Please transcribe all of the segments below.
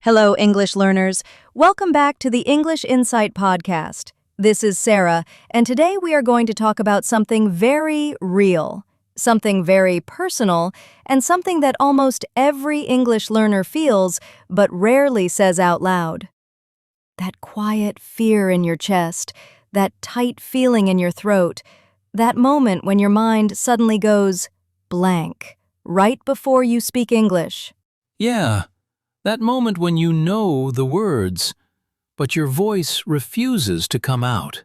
Hello, English learners. Welcome back to the English Insight Podcast. This is Sarah, and today we are going to talk about something very real, something very personal, and something that almost every English learner feels but rarely says out loud. That quiet fear in your chest, that tight feeling in your throat, that moment when your mind suddenly goes blank, right before you speak English. Yeah, that moment when you know the words, but your voice refuses to come out.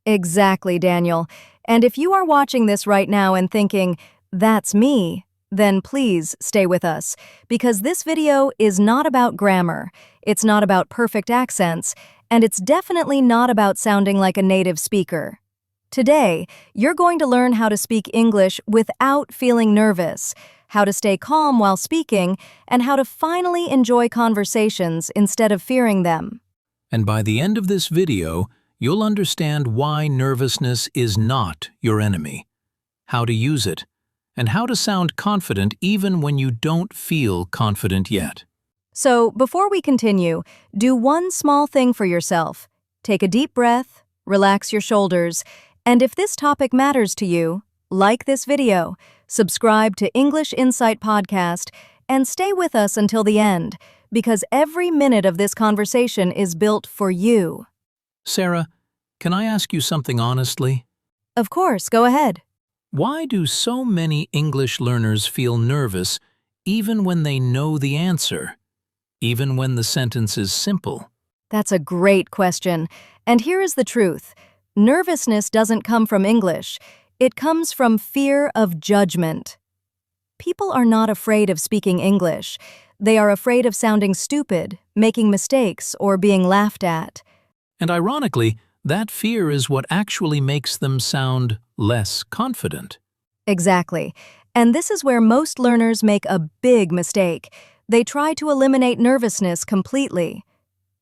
Exactly, Daniel. And if you are watching this right now and thinking, that's me, then please stay with us, because this video is not about grammar, it's not about perfect accents, and it's definitely not about sounding like a native speaker. Today, you're going to learn how to speak English without feeling nervous, how to stay calm while speaking, and how to finally enjoy conversations instead of fearing them. And by the end of this video, you'll understand why nervousness is not your enemy, how to use it, and how to sound confident even when you don't feel confident yet. So, before we continue, do one small thing for yourself. Take a deep breath, relax your shoulders, and if this topic matters to you, like this video, subscribe to English Insight Podcast, and stay with us until the end, because every minute of this conversation is built for you. Sarah, can I ask you something honestly? Of course, go ahead. Why do so many English learners feel nervous even when they know the answer, even when the sentence is simple? That's a great question, and here is the truth. Nervousness doesn't come from English. It comes from fear of judgment. People are not afraid of speaking English. They are afraid of sounding stupid, making mistakes, or being laughed at. And ironically, that fear is what actually makes them sound less confident. Exactly. And this is where most learners make a big mistake. They try to eliminate nervousness completely.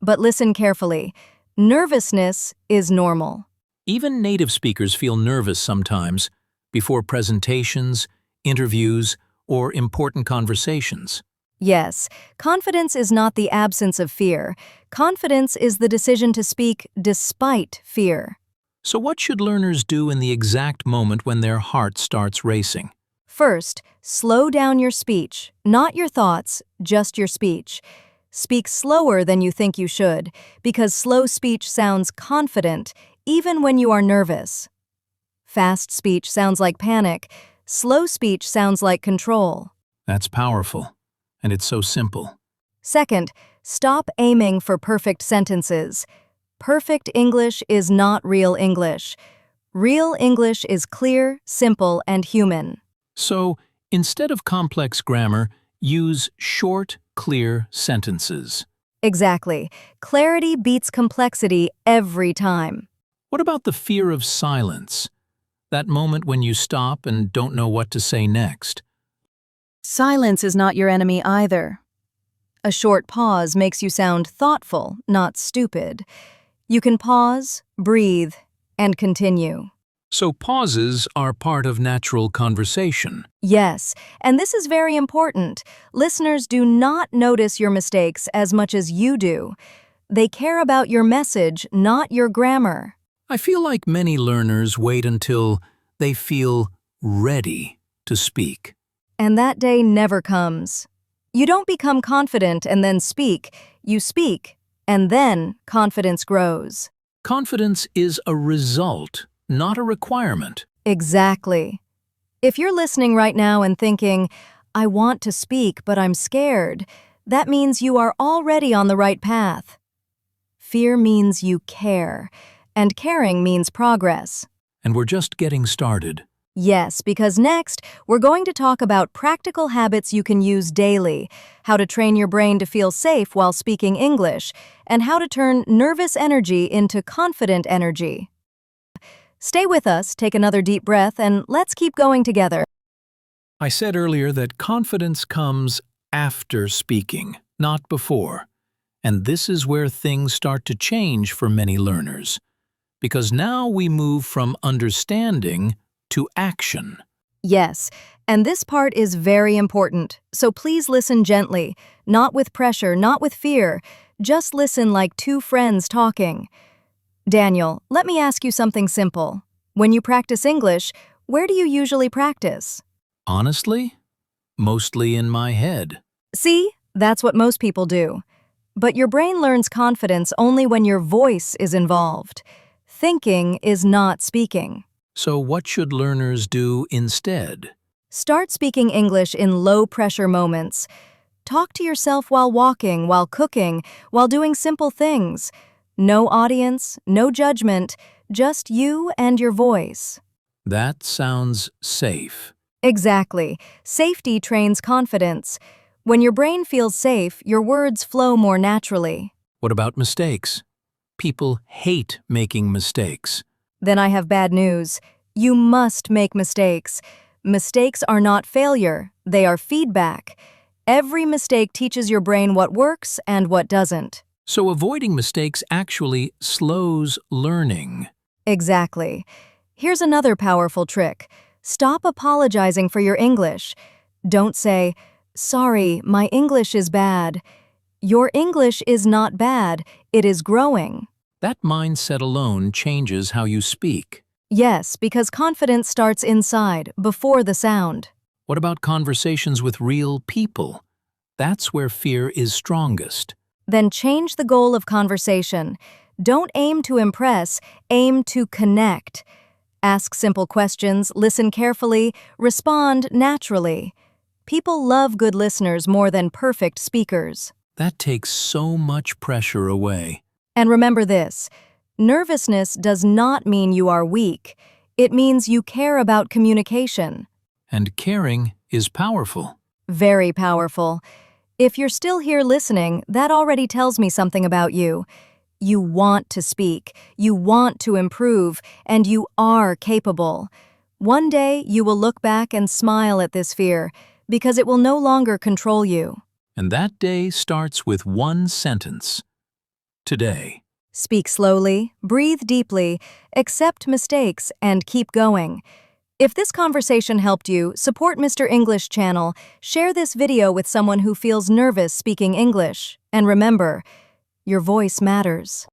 But listen carefully. Nervousness is normal. Even native speakers feel nervous sometimes before presentations, interviews, or important conversations. Yes, confidence is not the absence of fear. Confidence is the decision to speak despite fear. So what should learners do in the exact moment when their heart starts racing? First, slow down your speech, not your thoughts, just your speech. Speak slower than you think you should, because slow speech sounds confident, even when you are nervous. Fast speech sounds like panic. Slow speech sounds like control. That's powerful, and it's so simple. Second, stop aiming for perfect sentences. Perfect English is not real English. Real English is clear, simple, and human. So, instead of complex grammar, use short, clear sentences. Exactly. Clarity beats complexity every time. What about the fear of silence? That moment when you stop and don't know what to say next. Silence is not your enemy either. A short pause makes you sound thoughtful, not stupid. You can pause, breathe, and continue. So pauses are part of natural conversation. Yes, and this is very important. Listeners do not notice your mistakes as much as you do. They care about your message, not your grammar. I feel like many learners wait until they feel ready to speak. And that day never comes. You don't become confident and then speak. You speak, and then confidence grows. Confidence is a result, not a requirement. Exactly. If you're listening right now and thinking, I want to speak, but I'm scared, that means you are already on the right path. Fear means you care, and caring means progress. And we're just getting started. Yes, because next, we're going to talk about practical habits you can use daily, how to train your brain to feel safe while speaking English, and how to turn nervous energy into confident energy. Stay with us, take another deep breath, and let's keep going together. I said earlier that confidence comes after speaking, not before. And this is where things start to change for many learners. Because now we move from understanding to action. Yes, And this part is very important, so please listen gently, not with pressure, not with fear. Just listen like two friends talking. Daniel, let me ask you something simple. When you practice English, where do you usually practice? Honestly, mostly in my head. See, that's what most people do. But your brain learns confidence only when your voice is involved. Thinking is not speaking. So what should learners do instead? Start speaking English in low-pressure moments. Talk to yourself while walking, while cooking, while doing simple things. No audience, no judgment, just you and your voice. That sounds safe. Exactly. Safety trains confidence. When your brain feels safe, your words flow more naturally. What about mistakes? People hate making mistakes. Then I have bad news. You must make mistakes. Mistakes are not failure, they are feedback. Every mistake teaches your brain what works and what doesn't. So avoiding mistakes actually slows learning. Exactly. Here's another powerful trick. Stop apologizing for your English. Don't say, "Sorry, my English is bad." Your English is not bad, it is growing. That mindset alone changes how you speak. Yes, because confidence starts inside, before the sound. What about conversations with real people? That's where fear is strongest. Then change the goal of conversation. Don't aim to impress, aim to connect. Ask simple questions, listen carefully, respond naturally. People love good listeners more than perfect speakers. That takes so much pressure away. And remember this, nervousness does not mean you are weak. It means you care about communication. And caring is powerful. Very powerful. If you're still here listening, that already tells me something about you. You want to speak, you want to improve, and you are capable. One day, you will look back and smile at this fear, because it will no longer control you. And that day starts with one sentence. Today. Speak slowly, breathe deeply, accept mistakes, and keep going. If this conversation helped you, support Mr. English channel, share this video with someone who feels nervous speaking English, and remember, your voice matters.